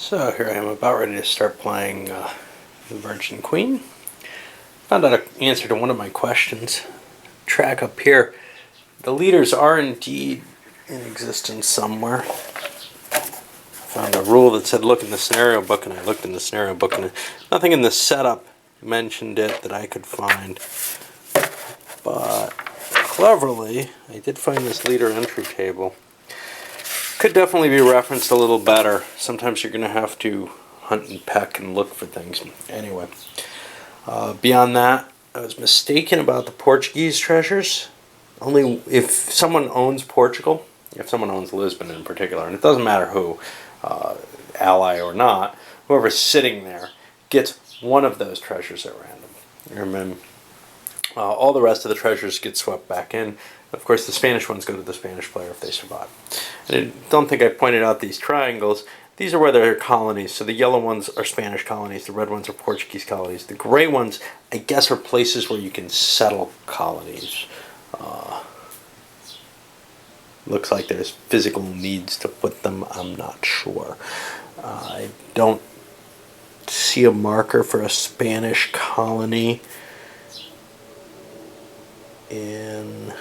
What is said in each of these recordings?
So here I am about ready to start playing the Virgin Queen. Found out an answer to one of my questions. Track up here. The leaders are indeed in existence somewhere. Found a rule that said look in the scenario book, and I looked in the scenario book, and nothing in the setup mentioned it that I could find. But cleverly, I did find this leader entry table. Could definitely be referenced a little better. Sometimes you're going to have to hunt and peck and look for things. Anyway, beyond that, I was mistaken about the Portuguese treasures. Only if someone owns Portugal, if someone owns Lisbon in particular, and it doesn't matter who, ally or not, whoever's sitting there gets one of those treasures at random. And then all the rest of the treasures get swept back in. Of course, the Spanish ones go to the Spanish player if they survive. And I don't think I pointed out these triangles. These are where there are colonies. So the yellow ones are Spanish colonies. The red ones are Portuguese colonies. The gray ones, I guess, are places where you can settle colonies. Looks like there's physical needs to put them. I'm not sure. I don't see a marker for a Spanish colony in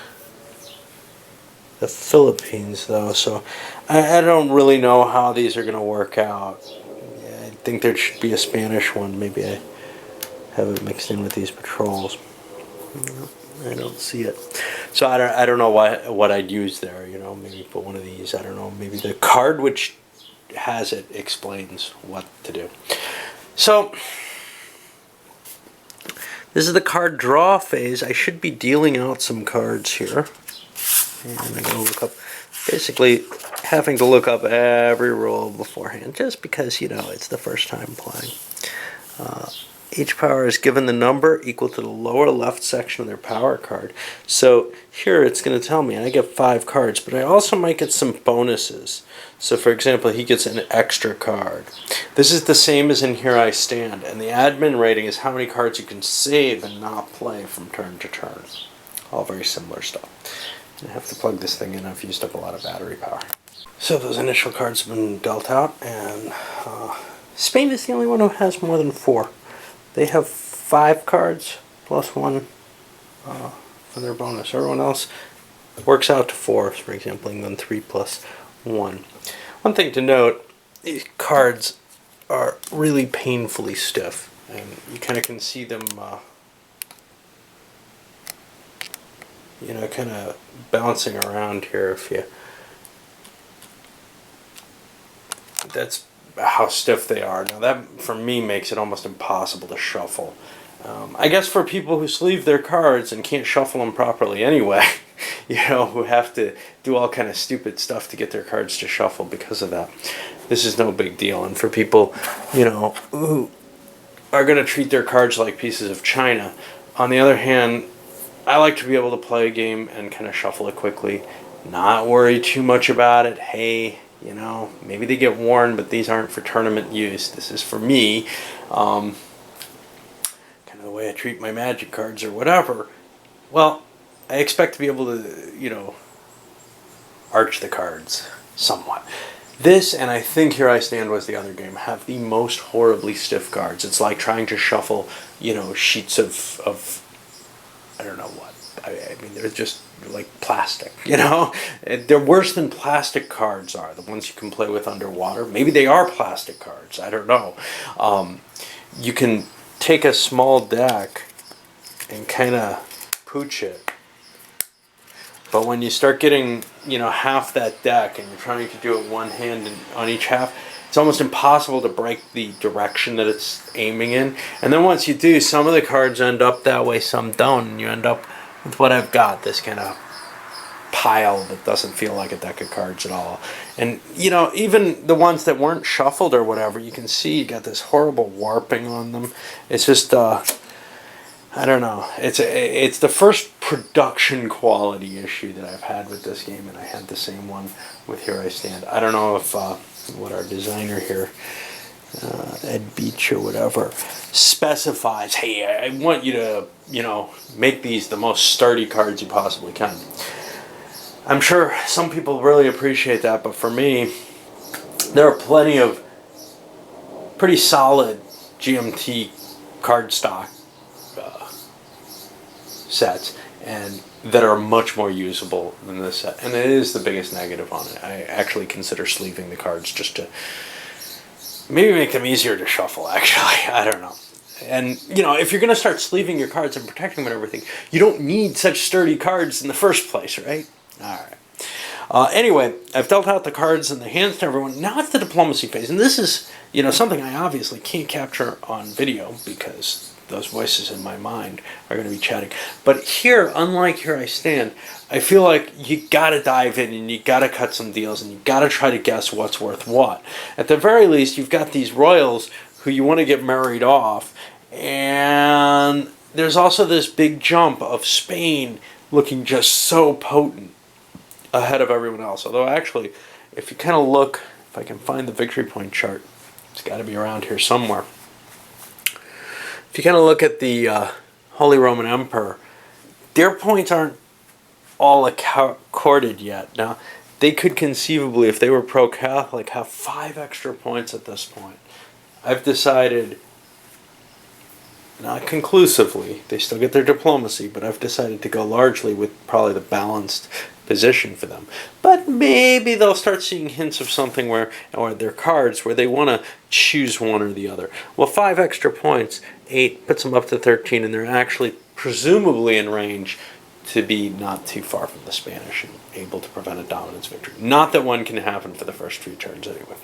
the Philippines, though, so I don't really know how these are going to work out. I think there should be a Spanish one. Maybe I have it mixed in with these patrols. I don't see it. So I don't know what I'd use there. You know, maybe put one of these. I don't know. Maybe the card which has it explains what to do. So this is the card draw phase. I should be dealing out some cards here. And I'm going to look up, basically having to look up every rule beforehand, just because, you know, it's the first time playing. Each power is given the number equal to the lower left section of their power card. So here it's going to tell me I get 5 cards, but I also might get some bonuses. So for example, he gets an extra card. This is the same as in Here I Stand, and the admin rating is how many cards you can save and not play from turn to turn. All very similar stuff. I have to plug this thing in. I've used up a lot of battery power. So those initial cards have been dealt out, and Spain is the only one who has more than 4. They have 5 cards plus 1 for their bonus. Everyone else works out to 4. For example, England 3 plus 1. One thing to note, these cards are really painfully stiff, and you kind of can see them you know, kind of bouncing around here. If you, that's how stiff they are. Now that, for me, makes it almost impossible to shuffle. I guess for people who sleeve their cards and can't shuffle them properly anyway, you know, who have to do all kind of stupid stuff to get their cards to shuffle because of that, this is no big deal. And for people, you know, who are going to treat their cards like pieces of china, on the other hand, I like to be able to play a game and kind of shuffle it quickly, not worry too much about it. Hey, you know, maybe they get worn, but these aren't for tournament use. This is for me. Kind of the way I treat my Magic cards or whatever. Well, I expect to be able to, you know, arch the cards somewhat. This, and I think Here I Stand was the other game, have the most horribly stiff cards. It's like trying to shuffle, you know, sheets of I don't know what. I mean, they're just like plastic, you know? They're worse than plastic cards are, the ones you can play with underwater. Maybe they are plastic cards. I don't know. You can take a small deck and kind of pooch it. But when you start getting, you know, half that deck and you're trying to do it one hand on each half, it's almost impossible to break the direction that it's aiming in. And then once you do, some of the cards end up that way, some don't. And you end up with what I've got, this kind of pile that doesn't feel like a deck of cards at all. And, you know, even the ones that weren't shuffled or whatever, you can see you got this horrible warping on them. It's just, I don't know. It's the first production quality issue that I've had with this game, and I had the same one with Here I Stand. I don't know if what our designer here, Ed Beach or whatever, specifies, hey, I want you to, you know, make these the most sturdy cards you possibly can. I'm sure some people really appreciate that, but for me, there are plenty of pretty solid GMT cardstock sets, and that are much more usable than this set. And it is the biggest negative on it. I actually consider sleeving the cards just to maybe make them easier to shuffle, actually. I don't know. And, you know, if you're going to start sleeving your cards and protecting them and everything, you don't need such sturdy cards in the first place, right? All right. Anyway, I've dealt out the cards and the hands to everyone. Now it's the diplomacy phase. And this is, you know, something I obviously can't capture on video because those voices in my mind are going to be chatting. But here, unlike Here I Stand, I feel like you got to dive in and you got to cut some deals and you got to try to guess what's worth what. At the very least, you've got these royals who you want to get married off, and there's also this big jump of Spain looking just so potent ahead of everyone else. Although actually, if you kind of look, if I can find the victory point chart, it's got to be around here somewhere. If you kind of look at the Holy Roman Emperor, their points aren't all accorded yet. Now, they could conceivably, if they were pro-Catholic, have 5 extra points at this point. I've decided, not conclusively, they still get their diplomacy, but I've decided to go largely with probably the balanced position for them. But maybe they'll start seeing hints of something where, or their cards, where they want to choose one or the other. Well, 5 extra points, 8, puts them up to 13, and they're actually presumably in range to be not too far from the Spanish and able to prevent a dominance victory. Not that one can happen for the first 3 turns anyway.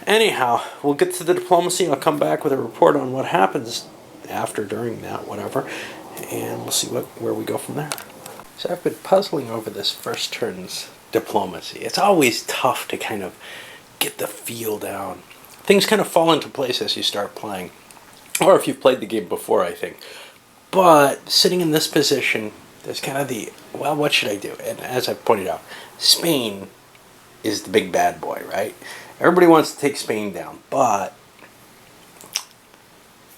Anyhow, we'll get to the diplomacy. I'll come back with a report on what happens after, during that, whatever, and we'll see where we go from there. So I've been puzzling over this first turn's diplomacy. It's always tough to kind of get the feel down. Things kind of fall into place as you start playing, or if you've played the game before, I think. But sitting in this position, there's kind of the, well, what should I do? And as I pointed out, Spain is the big bad boy, right? Everybody wants to take Spain down, but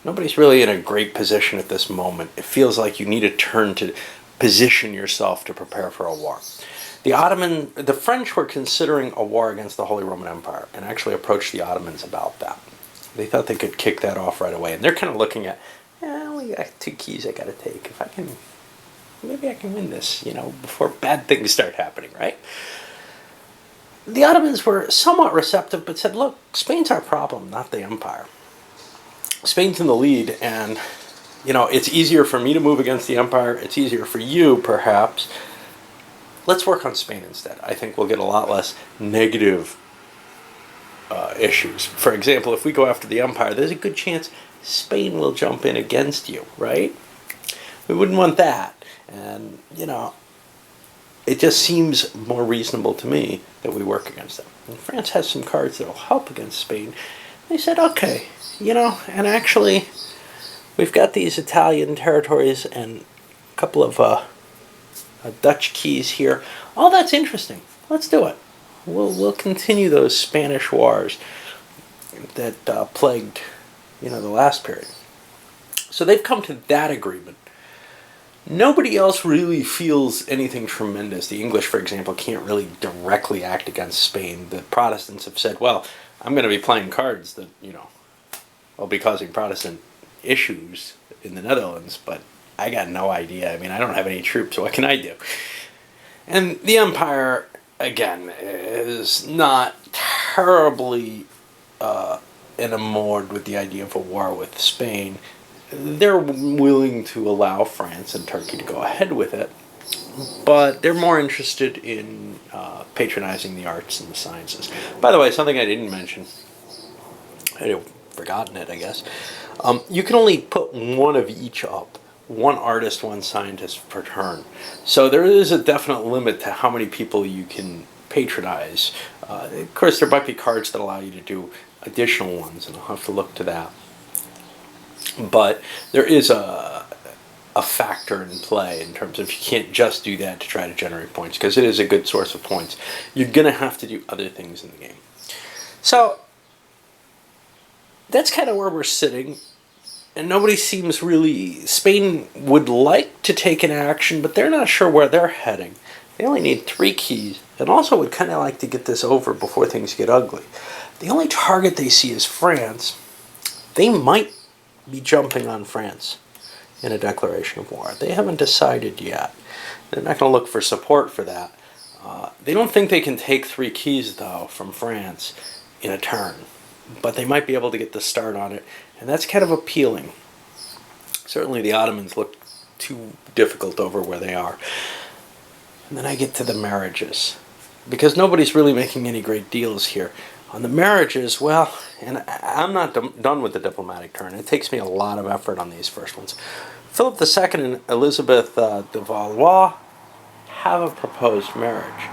nobody's really in a great position at this moment. It feels like you need a turn to position yourself to prepare for a war. The French were considering a war against the Holy Roman Empire and actually approached the Ottomans about that. They thought they could kick that off right away. And they're kind of looking at, I only got 2 keys I got to take. If I can, maybe I can win this, you know, before bad things start happening, right? The Ottomans were somewhat receptive, but said, look, Spain's our problem, not the empire. Spain's in the lead, and you know, it's easier for me to move against the empire. It's easier for you, perhaps. Let's work on Spain instead. I think we'll get a lot less negative issues. For example, if we go after the empire, there's a good chance Spain will jump in against you, right? We wouldn't want that. And, you know, it just seems more reasonable to me that we work against them. And France has some cards that will help against Spain. They said, okay, you know, and actually, we've got these Italian territories and a couple of Dutch keys here. All that's interesting. Let's do it. We'll continue those Spanish wars that plagued, you know, the last period. So they've come to that agreement. Nobody else really feels anything tremendous. The English, for example, can't really directly act against Spain. The Protestants have said, well, I'm going to be playing cards that, you know, will be causing Protestant issues in the Netherlands, but I got no idea. I mean, I don't have any troops, so what can I do? And the empire, again, is not terribly enamored with the idea of a war with Spain. They're willing to allow France and Turkey to go ahead with it, but they're more interested in patronizing the arts and the sciences. By the way, something I didn't mention, I'd forgotten it, I guess. You can only put one of each up. One artist, one scientist per turn. So there is a definite limit to how many people you can patronize. Of course, there might be cards that allow you to do additional ones, and I'll have to look to that. But there is a factor in play in terms of you can't just do that to try to generate points, because it is a good source of points. You're going to have to do other things in the game. So that's kind of where we're sitting. And nobody seems really... Spain would like to take an action, but they're not sure where they're heading. They only need 3 keys, and also would kind of like to get this over before things get ugly. The only target they see is France, they might be jumping on France in a declaration of war. They haven't decided yet. They're not going to look for support for that. They don't think they can take 3 keys, though, from France in a turn. But they might be able to get the start on it. And that's kind of appealing. Certainly the Ottomans look too difficult over where they are. And then I get to the marriages. Because nobody's really making any great deals here. On the marriages, well, and I'm not done with the diplomatic turn. It takes me a lot of effort on these first ones. Philip II and Elizabeth de Valois have a proposed marriage.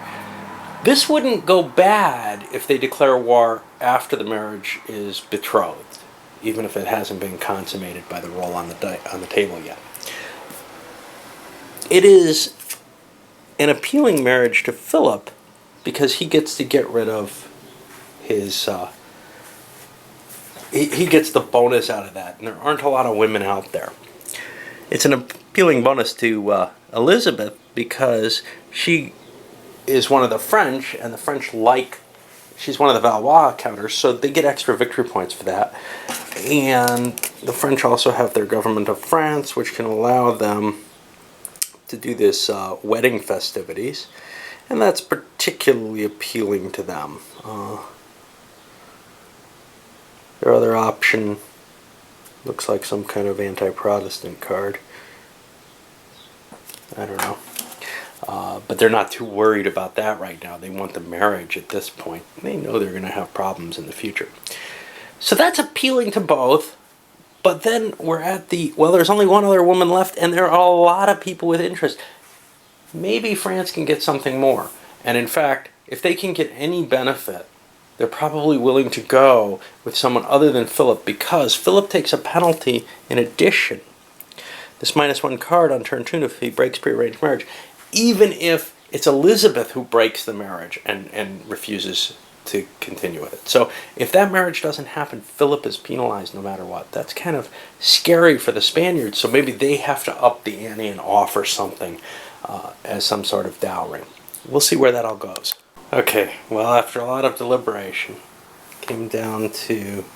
This wouldn't go bad if they declare war after the marriage is betrothed, even if it hasn't been consummated by the roll on the table yet. It is an appealing marriage to Philip because he gets to get rid of his... he gets the bonus out of that, and there aren't a lot of women out there. It's an appealing bonus to Elizabeth because she is one of the French, and the French she's one of the Valois counters, so they get extra victory points for that. And the French also have their government of France, which can allow them to do this wedding festivities, and that's particularly appealing to them. Their other option looks like some kind of anti-Protestant card. I don't know. But they're not too worried about that right now. They want the marriage at this point. They know they're going to have problems in the future. So that's appealing to both. But then we're at there's only one other woman left, and there are a lot of people with interest. Maybe France can get something more. And in fact, if they can get any benefit, they're probably willing to go with someone other than Philip, because Philip takes a penalty in addition. This -1 card on turn 2 if he breaks prearranged marriage, even if it's Elizabeth who breaks the marriage and refuses to continue with it. So if that marriage doesn't happen, Philip is penalized no matter what. That's kind of scary for the Spaniards, so maybe they have to up the ante and offer something as some sort of dowry. We'll see where that all goes. Okay, well, after a lot of deliberation, came down to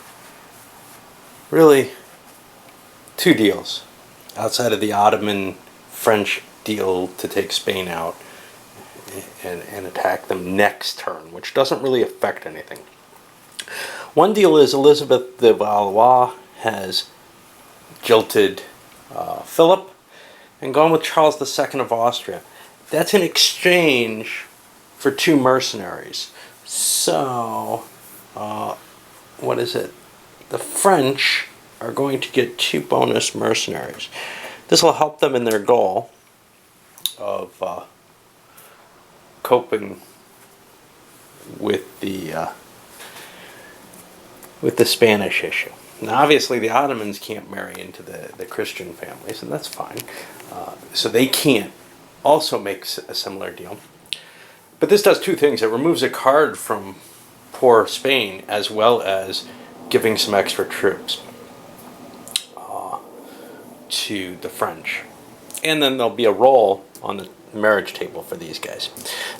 really 2 deals outside of the Ottoman-French deal to take Spain out and attack them next turn, which doesn't really affect anything. One deal is Elizabeth de Valois has jilted Philip and gone with Charles II of Austria. That's in exchange for 2 mercenaries. So, what is it? The French are going to get 2 bonus mercenaries. This will help them in their goal of coping with the Spanish issue. Now, obviously, the Ottomans can't marry into the Christian families, and that's fine. So they can't also make a similar deal. But this does 2 things. It removes a card from poor Spain, as well as giving some extra troops to the French. And then there'll be a roll on the marriage table for these guys.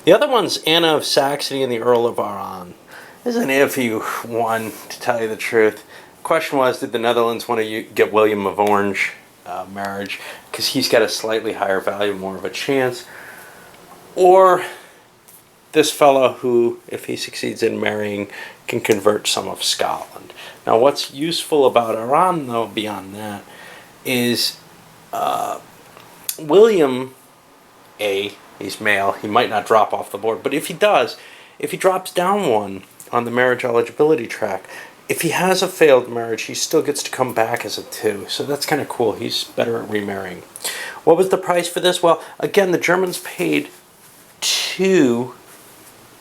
The other one's Anna of Saxony and the Earl of Arran. This is an iffy one, to tell you the truth. The question was, did the Netherlands want to get William of Orange marriage, because he's got a slightly higher value, more of a chance, or this fellow who, if he succeeds in marrying, can convert some of Scotland. Now, what's useful about Arran, though, beyond that, is William, he's male, he might not drop off the board, but if he does, if he drops down 1 on the marriage eligibility track, if he has a failed marriage, he still gets to come back as a 2, so that's kind of cool. He's better at remarrying. What was the price for this? Well, again, the Germans paid 2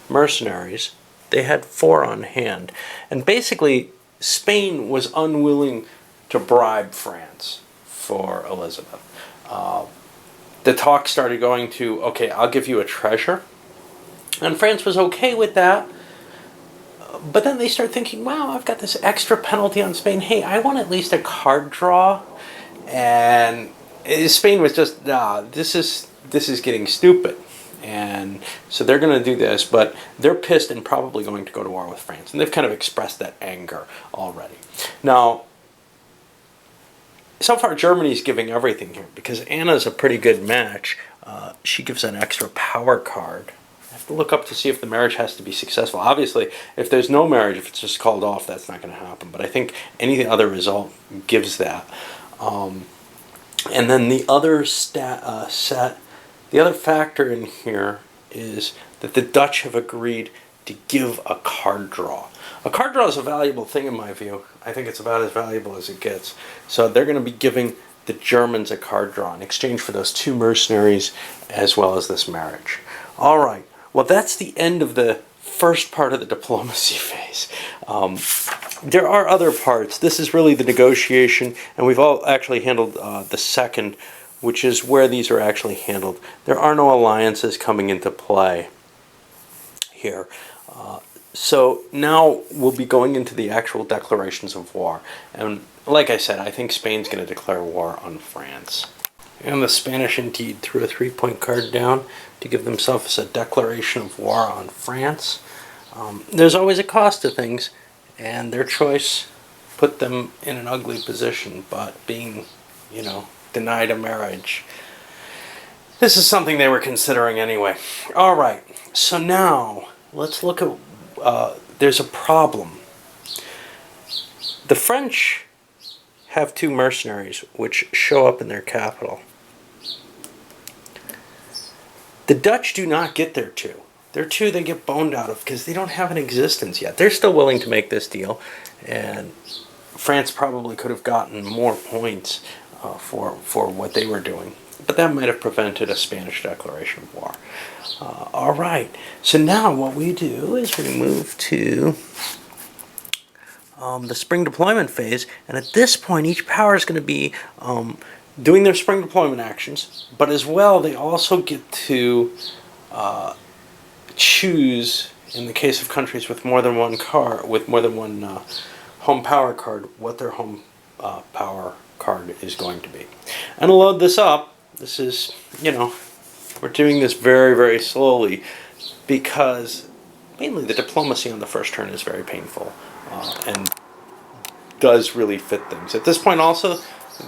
mercenaries. They had 4 on hand. And basically, Spain was unwilling to bribe France for Elizabeth. The talk started going to, okay, I'll give you a treasure. And France was okay with that. But then they start thinking, wow, I've got this extra penalty on Spain. Hey, I want at least a card draw. And Spain was just, this is getting stupid. And so they're going to do this, but they're pissed and probably going to go to war with France. And they've kind of expressed that anger already. Now, so far Germany's giving everything here because Anna's a pretty good match. She gives an extra power card. I have to look up to see if the marriage has to be successful. Obviously, if there's no marriage, if it's just called off, that's not going to happen. But I think any other result gives that. And then the other the other factor in here is that the Dutch have agreed to give a card draw. A card draw is a valuable thing in my view. I think it's about as valuable as it gets. So they're going to be giving the Germans a card draw in exchange for those 2 mercenaries as well as this marriage. All right. Well, that's the end of the first part of the diplomacy phase. There are other parts. This is really the negotiation, and we've all actually handled the second, which is where these are actually handled. There are no alliances coming into play here. So now we'll be going into the actual declarations of war. And like I said, I think Spain's going to declare war on France. And the Spanish indeed threw a 3-point card down to give themselves a declaration of war on France. There's always a cost to things, and their choice put them in an ugly position, but being, denied a marriage. This is something they were considering anyway. All right, so now let's look at, there's a problem. The French have 2 mercenaries which show up in their capital. The Dutch do not get their 2. Their 2 they get boned out of because they don't have an existence yet. They're still willing to make this deal, and France probably could have gotten more points for what they were doing. But that might have prevented a Spanish declaration of war. All right, so now what we do is we move to the spring deployment phase, and at this point each power is going to be doing their spring deployment actions, but as well they also get to choose, in the case of countries with more than one home power card, what their home power card is going to be. And to load this up, this is, we're doing this very, very slowly because mainly the diplomacy on the first turn is very painful and does really fit things. At this point also,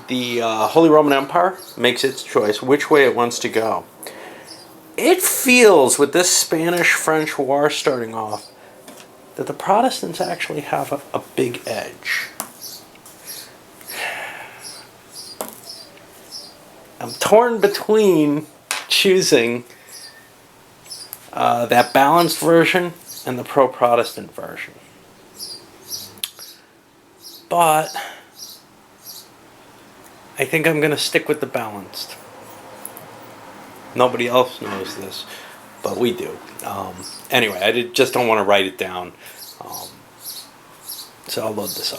the Holy Roman Empire makes its choice which way it wants to go. It feels, with this Spanish-French war starting off, that the Protestants actually have a big edge. I'm torn between choosing that balanced version and the pro-Protestant version. But I think I'm going to stick with the balanced. Nobody else knows this, but we do. Anyway, just don't want to write it down. So I'll load this up.